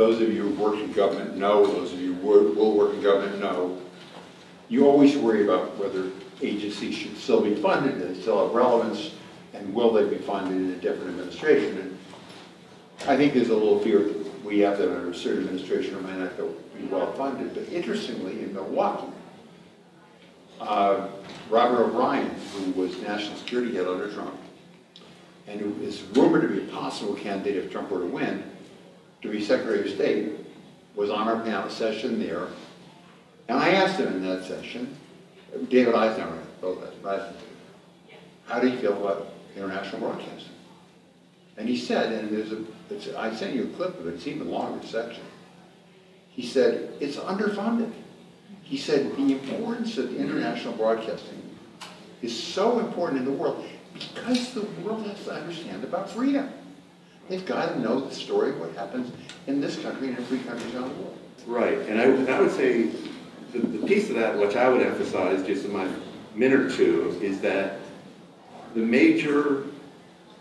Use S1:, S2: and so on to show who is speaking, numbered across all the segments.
S1: those of you who've worked in government know, those of you who will work in government know, you always worry about whether agencies should still be funded, do they still have relevance, and will they be funded in a different administration? And I think there's a little fear that we have that under a certain administration or might not be well funded. But interestingly, in Milwaukee, Robert O'Brien, who was national security head under Trump, and who is rumored to be a possible candidate if Trump were to win, to be Secretary of State, was on our panel session there. And I asked him in that session, David Eisenhower, how do you feel about international broadcasting? And he said, and I sent you a clip of it, it's even longer section. He said, it's underfunded. He said, the importance of international broadcasting is so important in the world because the world has to understand about freedom. They've got to know the story of what happens in this country and in free countries around the world.
S2: Right, and I would say the piece of that, which I would emphasize just in my minute or two, is that the major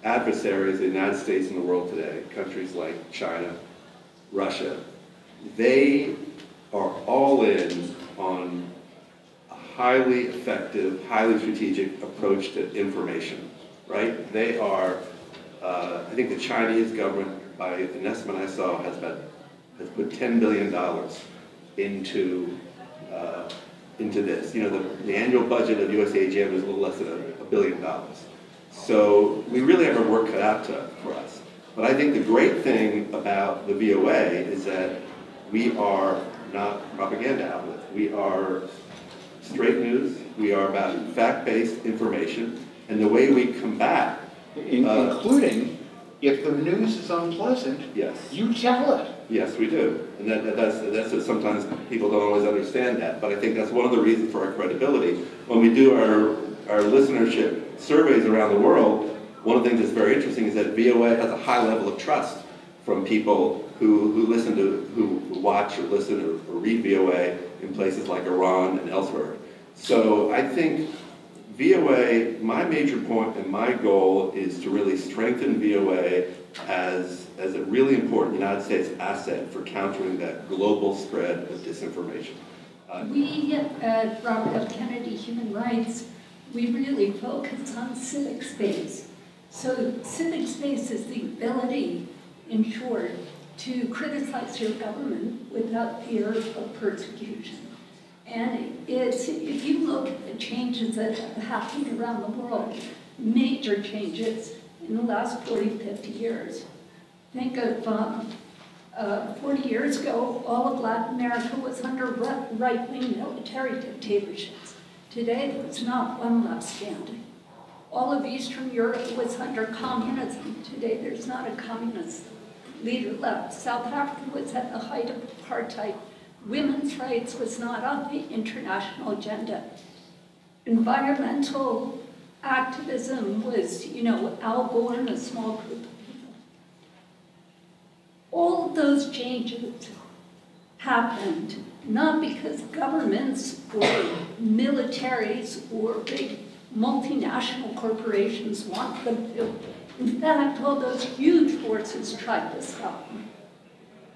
S2: adversaries of the United States and the world today, countries like China, Russia, they are all in on a highly effective, highly strategic approach to information, right? They are, I think the Chinese government, by an estimate I saw, has put $10 billion into this. You know, the annual budget of USAGM is a little less than $1 billion. So we really have our work cut out for us. But I think the great thing about the VOA is that we are not propaganda outlets. We are straight news. We are about fact-based information. And the way we combat...
S1: including, if the news is unpleasant,
S2: yes,
S1: you tell it.
S2: Yes, we do. And that's what sometimes people don't always understand that. But I think that's one of the reasons for our credibility. When we do our listenership surveys around the world, one of the things that's very interesting is that VOA has a high level of trust from people who watch or listen or read VOA in places like Iran and elsewhere. So I think VOA, my major point and my goal is to really strengthen VOA as a really important United States asset for countering that global spread of disinformation.
S3: We at Robert F. Kennedy Human Rights, we really focus on civic space. So civic space is the ability, in short, to criticize your government without fear of persecution. And if you look at the changes that have happened around the world, major changes in the last 40, 50 years. Think of 40 years ago, all of Latin America was under right-wing military dictatorships. Today, there's not one left standing. All of Eastern Europe was under communism. Today, there's not a communist leader left. South Africa was at the height of apartheid. Women's rights was not on the international agenda. Environmental activism was, Al Gore and a small group of people. All of those changes happened not because governments or militaries or big multinational corporations want them to. In fact, all those huge forces tried to stop them.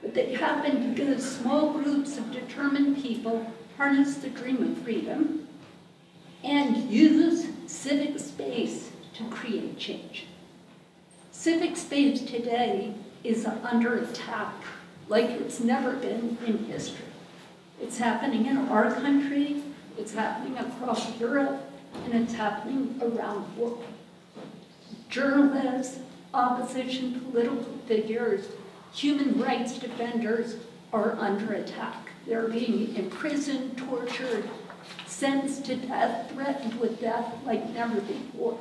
S3: But they happened because small groups of determined people harnessed the dream of freedom and used civic space to create change. Civic space today is under attack like it's never been in history. It's happening in our country, it's happening across Europe, and it's happening around the world. Journalists, opposition political figures, human rights defenders are under attack. They're being imprisoned, tortured, sentenced to death, threatened with death like never before.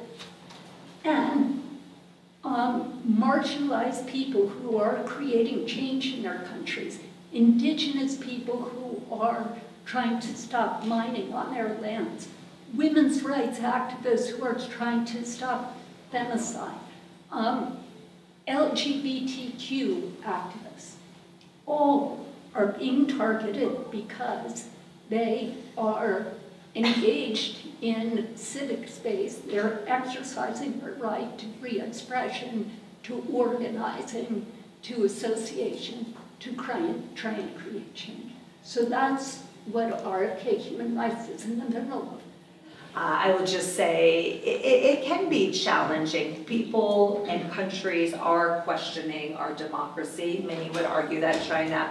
S3: And marginalized people who are creating change in their countries, indigenous people who are trying to stop mining on their lands, women's rights activists who are trying to stop femicide, LGBTQ activists, all are being targeted because they are engaged in civic space. They're exercising their right to free expression, to organizing, to association, to try and create change. So that's what RFK Human Rights is in the middle of.
S4: I would just say it can be challenging. People and countries are questioning our democracy. Many would argue that China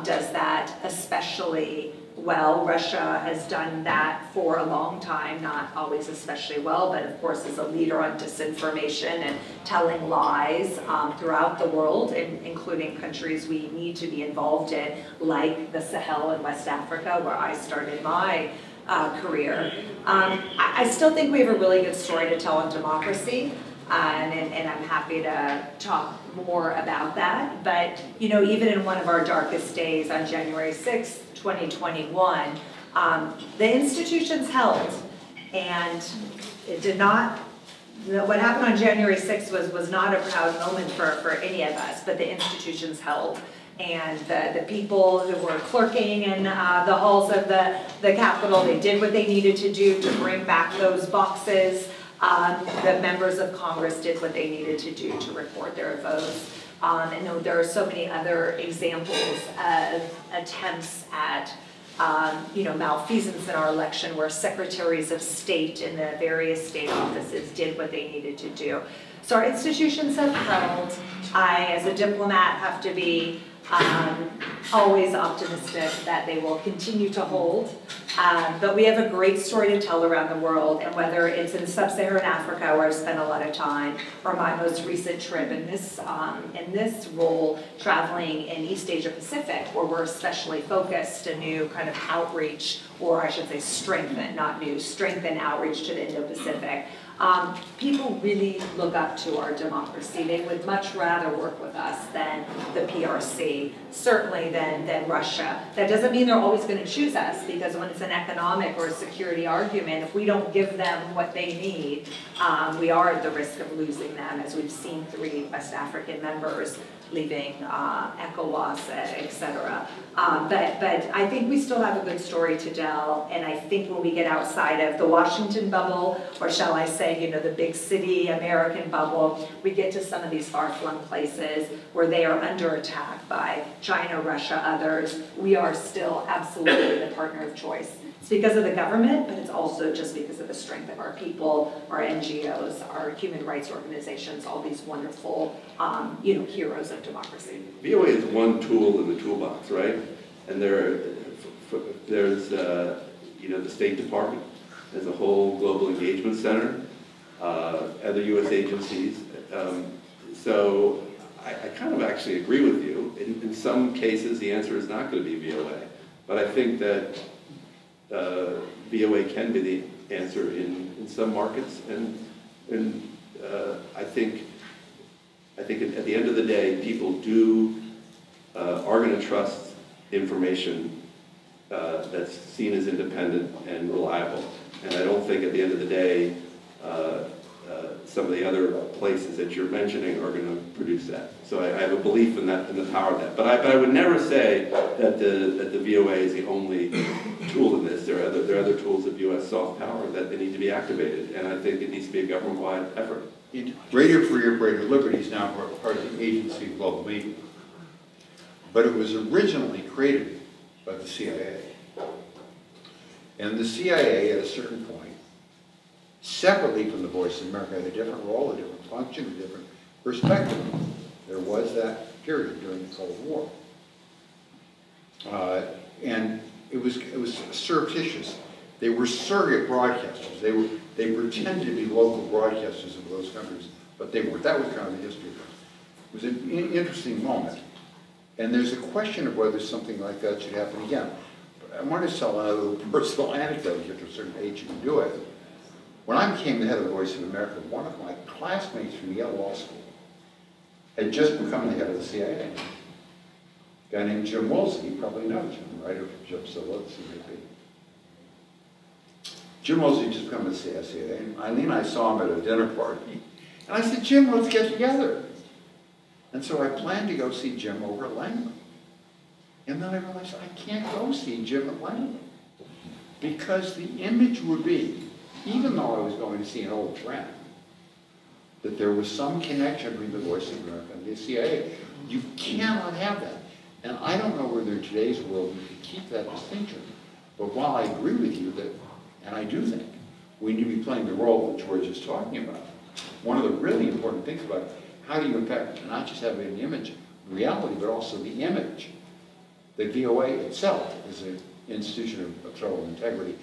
S4: does that especially well. Russia has done that for a long time, not always especially well, but of course is a leader on disinformation and telling lies throughout the world, including countries we need to be involved in, like the Sahel in West Africa, where I started my career. I still think we have a really good story to tell on democracy, and I'm happy to talk more about that. But you know, even in one of our darkest days on January 6th, 2021, the institutions held, and it did not. What happened on January 6th was not a proud moment for any of us, but the institutions held. And the people who were clerking in the halls of the Capitol, they did what they needed to do to bring back those boxes. The members of Congress did what they needed to do to record their votes. And there are so many other examples of attempts at malfeasance in our election, where secretaries of state in the various state offices did what they needed to do. So our institutions have held. I, as a diplomat, have to be always optimistic that they will continue to hold. But we have a great story to tell around the world, and whether it's in sub-Saharan Africa, where I've spent a lot of time, or my most recent trip in this role, traveling in East Asia Pacific, where we're especially focused, a new kind of outreach, or I should say strengthen, not new, strengthen outreach to the Indo-Pacific. People really look up to our democracy. They would much rather work with us than the PRC, certainly than Russia. That doesn't mean they're always going to choose us, because when it's an economic or a security argument, if we don't give them what they need, we are at the risk of losing them, as we've seen 3 West African members leaving ECOWAS, etc. But I think we still have a good story to tell, and I think when we get outside of the Washington bubble, or shall I say, the big city American bubble, we get to some of these far-flung places where they are under attack by China, Russia, others. We are still absolutely the partner of choice. It's because of the government, but it's also just because of the strength of our people, our NGOs, our human rights organizations, all these wonderful, heroes of democracy.
S2: VOA is one tool in the toolbox, right? And there's the State Department as a whole global engagement center, other U.S. agencies. So I kind of actually agree with you. In some cases, the answer is not going to be VOA, but I think that VOA can be the answer in some markets, and I think at the end of the day, people are going to trust information that's seen as independent and reliable. And I don't think at the end of the day, some of the other places that you're mentioning are going to produce that. So I have a belief in that, in the power of that. But I would never say that the VOA is the only tool in this. There are other tools of U.S. soft power that they need to be activated, and I think it needs to be a government-wide effort.
S1: Radio Free Radio Liberty is now part of the Agency of Global Media, but it was originally created by the CIA. And the CIA, at a certain point, separately from the Voice of America, had a different role, a different function, a different perspective. There was that period during the Cold War. And it was surreptitious. They were surrogate broadcasters. They pretended to be local broadcasters of those countries, but they weren't. That was kind of the history of it. It was an interesting moment. And there's a question of whether something like that should happen again. But I want to tell another personal anecdote. You get to a certain age, you can do it. When I became the head of the Voice of America, one of my classmates from Yale Law School had just become the head of the CIA. A guy named Jim Woolsey, you probably know Jim, writer for Jim Silitz, maybe. Jim Woolsey had just become the CIA, and Eileen and I saw him at a dinner party. And I said, Jim, let's get together. And so I planned to go see Jim over at Langley. And then I realized I can't go see Jim at Langley, because the image would be, even though I was going to see an old friend, that there was some connection between the Voice of America and the CIA. You cannot have that. And I don't know whether in today's world we can keep that distinction. But while I agree with you that, and I do think, we need to be playing the role that George is talking about, one of the really important things about it, how do you impact not just having an image, reality, but also the image that VOA itself is an institution of total integrity.